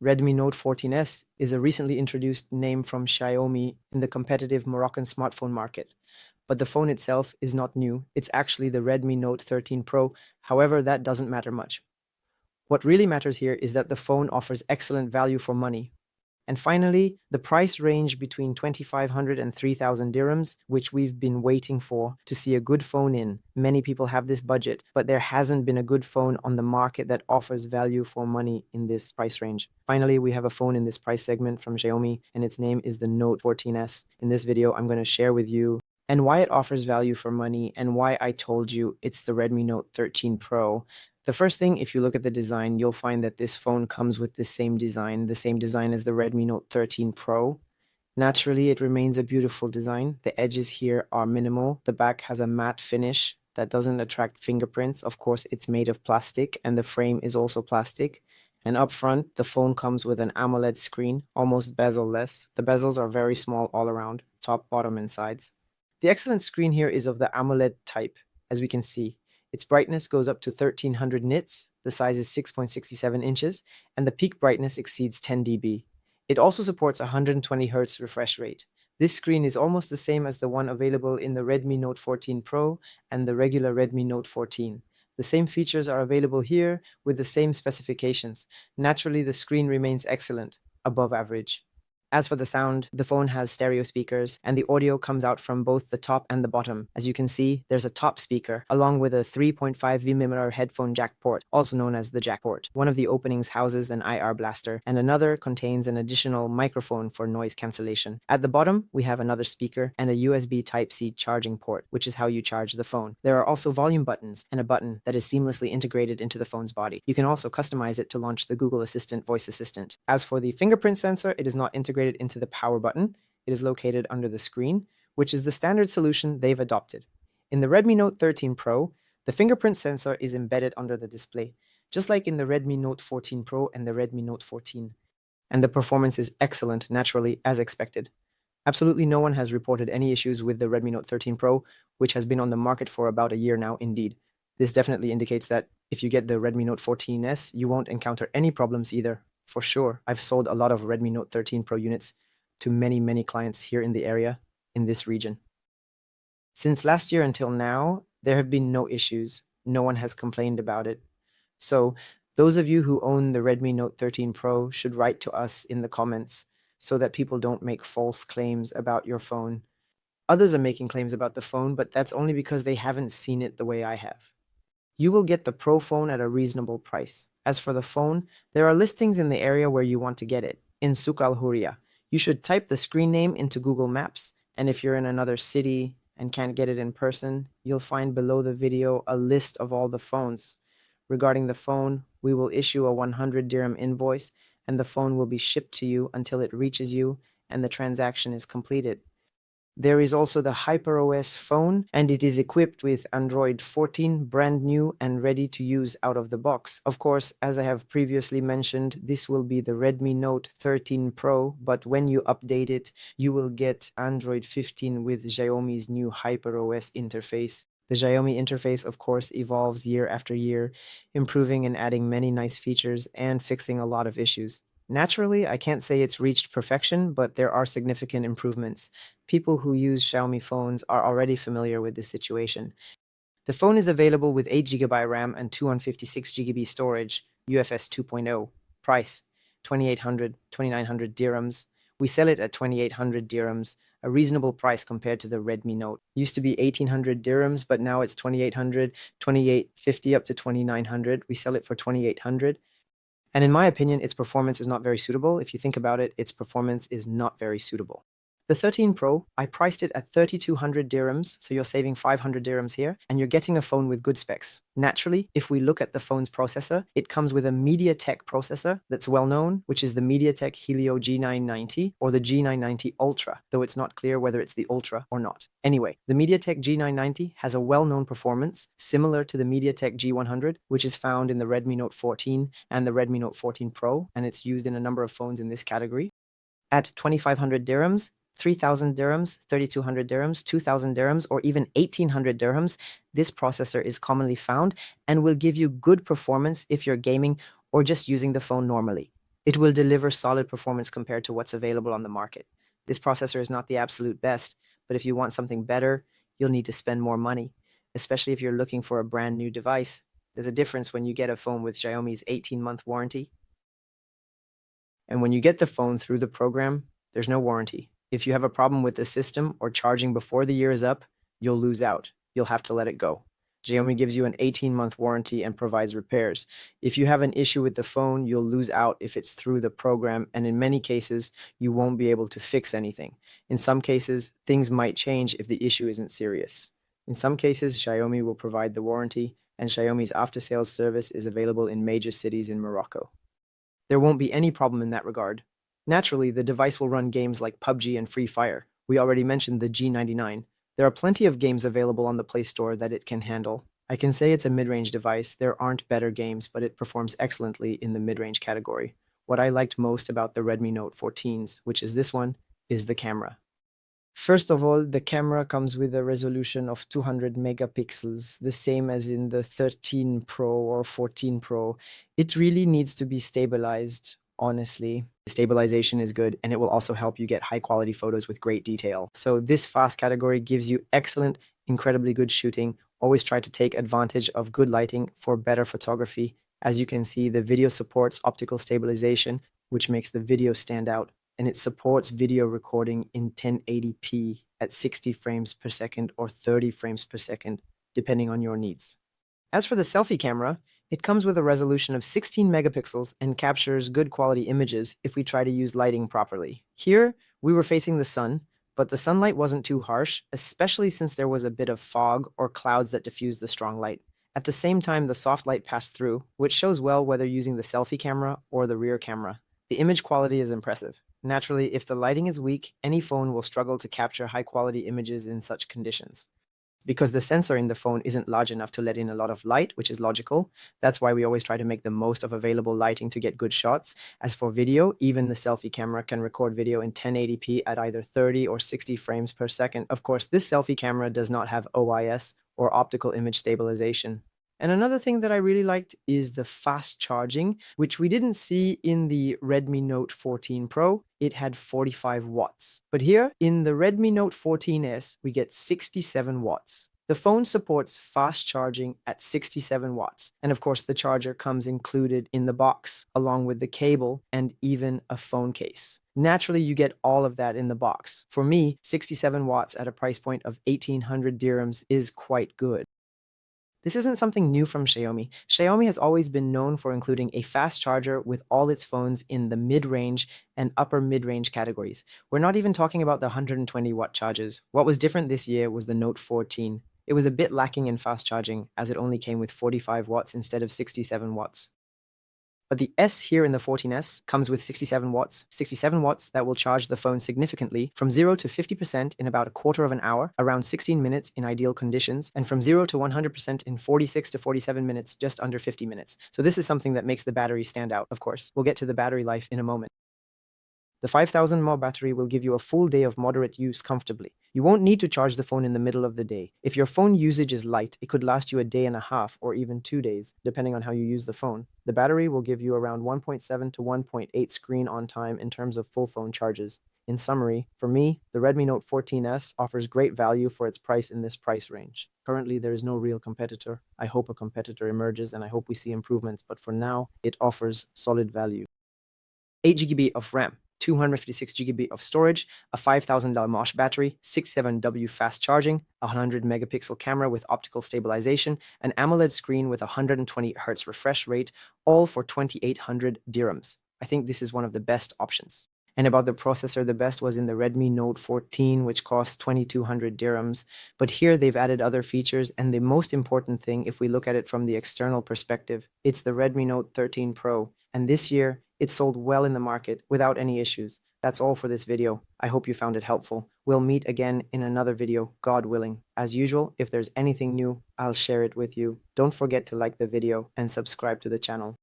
Redmi Note 14S is a recently introduced name from Xiaomi in the competitive Moroccan smartphone market. But the phone itself is not new, it's actually the Redmi Note 13 Pro, however, that doesn't matter much. What really matters here is that the phone offers excellent value for money. And finally, the price range between 2,500 and 3,000 dirhams, which we've been waiting for to see a good phone in. Many people have this budget, but there hasn't been a good phone on the market that offers value for money in this price range. Finally, we have a phone in this price segment from Xiaomi, and its name is the Note 14S. In this video, I'm going to share with you and why it offers value for money and why I told you it's the Redmi Note 13 Pro. The first thing, if you look at the design, you'll find that this phone comes with the same design as the Redmi Note 13 Pro. Naturally, it remains a beautiful design. The edges here are minimal. The back has a matte finish that doesn't attract fingerprints. Of course, it's made of plastic and the frame is also plastic. And up front, the phone comes with an AMOLED screen, almost bezel-less. The bezels are very small all around, top, bottom, and sides. The excellent screen here is of the AMOLED type, as we can see. Its brightness goes up to 1300 nits, the size is 6.67 inches, and the peak brightness exceeds 10 dB. It also supports 120 Hz refresh rate. This screen is almost the same as the one available in the Redmi Note 14 Pro and the regular Redmi Note 14. The same features are available here with the same specifications. Naturally, the screen remains excellent, above average. As for the sound, the phone has stereo speakers, and the audio comes out from both the top and the bottom. As you can see, there's a top speaker, along with a 3.5mm headphone jack port, also known as the jack port. One of the openings houses an IR blaster, and another contains an additional microphone for noise cancellation. At the bottom, we have another speaker and a USB Type-C charging port, which is how you charge the phone. There are also volume buttons, and a button that is seamlessly integrated into the phone's body. You can also customize it to launch the Google Assistant voice assistant. As for the fingerprint sensor, it is not integrated into the power button. It is located under the screen, which is the standard solution they've adopted. In the Redmi Note 13 Pro, the fingerprint sensor is embedded under the display, just like in the Redmi Note 14 Pro and the Redmi Note 14. And the performance is excellent, naturally, as expected. Absolutely no one has reported any issues with the Redmi Note 13 Pro, which has been on the market for about a year now indeed. This definitely indicates that if you get the Redmi Note 14S, you won't encounter any problems either. For sure, I've sold a lot of Redmi Note 13 Pro units to many clients here in the area, in this region. Since last year until now, there have been no issues. No one has complained about it. So, those of you who own the Redmi Note 13 Pro should write to us in the comments so that people don't make false claims about your phone. Others are making claims about the phone, but that's only because they haven't seen it the way I have. You will get the Pro phone at a reasonable price. As for the phone, there are listings in the area where you want to get it, in Souk Al Huria. You should type the screen name into Google Maps, and if you're in another city and can't get it in person, you'll find below the video a list of all the phones. Regarding the phone, we will issue a 100 dirham invoice, and the phone will be shipped to you until it reaches you and the transaction is completed. There is also the HyperOS phone, and it is equipped with Android 14, brand new and ready to use out of the box. Of course, as I have previously mentioned, this will be the Redmi Note 13 Pro, but when you update it, you will get Android 15 with Xiaomi's new HyperOS interface. The Xiaomi interface, of course, evolves year after year, improving and adding many nice features and fixing a lot of issues. Naturally, I can't say it's reached perfection, but there are significant improvements. People who use Xiaomi phones are already familiar with this situation. The phone is available with 8GB RAM and 256GB storage, UFS 2.0. Price, 2,900 dirhams. We sell it at 2,800 dirhams, a reasonable price compared to the Redmi Note. Used to be 1,800 dirhams, but now it's 2,800, 2,850 up to 2,900. We sell it for 2,800. And in my opinion, its performance is not very suitable. If you think about it, its performance is not very suitable. The 13 Pro, I priced it at 3,200 dirhams, so you're saving 500 dirhams here, and you're getting a phone with good specs. Naturally, if we look at the phone's processor, it comes with a MediaTek processor that's well known, which is the MediaTek Helio G990 or the G990 Ultra, though it's not clear whether it's the Ultra or not. Anyway, the MediaTek G990 has a well-known performance similar to the MediaTek G100, which is found in the Redmi Note 14 and the Redmi Note 14 Pro, and it's used in a number of phones in this category. At 2,500 dirhams, 3,000 dirhams, 3,200 dirhams, 2,000 dirhams, or even 1,800 dirhams, this processor is commonly found and will give you good performance if you're gaming or just using the phone normally. It will deliver solid performance compared to what's available on the market. This processor is not the absolute best, but if you want something better, you'll need to spend more money, especially if you're looking for a brand new device. There's a difference when you get a phone with Xiaomi's 18-month warranty, and when you get the phone through the program, there's no warranty. If you have a problem with the system or charging before the year is up, you'll lose out. You'll have to let it go. Xiaomi gives you an 18-month warranty and provides repairs. If you have an issue with the phone, you'll lose out if it's through the program, and in many cases, you won't be able to fix anything. In some cases, things might change if the issue isn't serious. In some cases, Xiaomi will provide the warranty, and Xiaomi's after-sales service is available in major cities in Morocco. There won't be any problem in that regard. Naturally, the device will run games like PUBG and Free Fire. We already mentioned the G99. There are plenty of games available on the Play Store that it can handle. I can say it's a mid-range device. There aren't better games, but it performs excellently in the mid-range category. What I liked most about the Redmi Note 14s, which is this one, is the camera. First of all, the camera comes with a resolution of 200 megapixels, the same as in the 13 Pro or 14 Pro. It really needs to be stabilized, honestly. Stabilization is good, and it will also help you get high-quality photos with great detail. So this fast category gives you excellent, incredibly good shooting. Always try to take advantage of good lighting for better photography. As you can see, the video supports optical stabilization, which makes the video stand out. And it supports video recording in 1080p at 60 frames per second or 30 frames per second, depending on your needs. As for the selfie camera, it comes with a resolution of 16 megapixels and captures good quality images if we try to use lighting properly. Here, we were facing the sun, but the sunlight wasn't too harsh, especially since there was a bit of fog or clouds that diffused the strong light. At the same time, the soft light passed through, which shows well whether using the selfie camera or the rear camera. The image quality is impressive. Naturally, if the lighting is weak, any phone will struggle to capture high-quality images in such conditions. Because the sensor in the phone isn't large enough to let in a lot of light, which is logical. That's why we always try to make the most of available lighting to get good shots. As for video, even the selfie camera can record video in 1080p at either 30 or 60 frames per second. Of course, this selfie camera does not have OIS or optical image stabilization. And another thing that I really liked is the fast charging, which we didn't see in the Redmi Note 14 Pro. It had 45 watts. But here, in the Redmi Note 14S, we get 67 watts. The phone supports fast charging at 67 watts. And of course, the charger comes included in the box, along with the cable and even a phone case. Naturally, you get all of that in the box. For me, 67 watts at a price point of 1,800 dirhams is quite good. This isn't something new from Xiaomi. Xiaomi has always been known for including a fast charger with all its phones in the mid-range and upper mid-range categories. We're not even talking about the 120-watt chargers. What was different this year was the Note 14. It was a bit lacking in fast charging, as it only came with 45 watts instead of 67 watts. But the S here in the 14S comes with 67 watts. 67 watts that will charge the phone significantly from 0 to 50% in about a quarter of an hour, around 16 minutes in ideal conditions, and from 0 to 100% in 46 to 47 minutes, just under 50 minutes. So this is something that makes the battery stand out, of course. We'll get to the battery life in a moment. The 5000 mAh battery will give you a full day of moderate use comfortably. You won't need to charge the phone in the middle of the day. If your phone usage is light, it could last you a day and a half or even 2 days, depending on how you use the phone. The battery will give you around 1.7 to 1.8 screen on time in terms of full phone charges. In summary, for me, the Redmi Note 14S offers great value for its price in this price range. Currently, there is no real competitor. I hope a competitor emerges and I hope we see improvements, but for now, it offers solid value. 8GB of RAM. 256GB of storage, a 5000 mAh battery, 67W fast charging, a 100 megapixel camera with optical stabilization, an AMOLED screen with a 120Hz refresh rate, all for 2800 dirhams. I think this is one of the best options. And about the processor, the best was in the Redmi Note 14, which cost 2200 dirhams. But here they've added other features, and the most important thing, if we look at it from the external perspective, it's the Redmi Note 13 Pro. And this year, it sold well in the market without any issues. That's all for this video. I hope you found it helpful. We'll meet again in another video, God willing. As usual, if there's anything new, I'll share it with you. Don't forget to like the video and subscribe to the channel.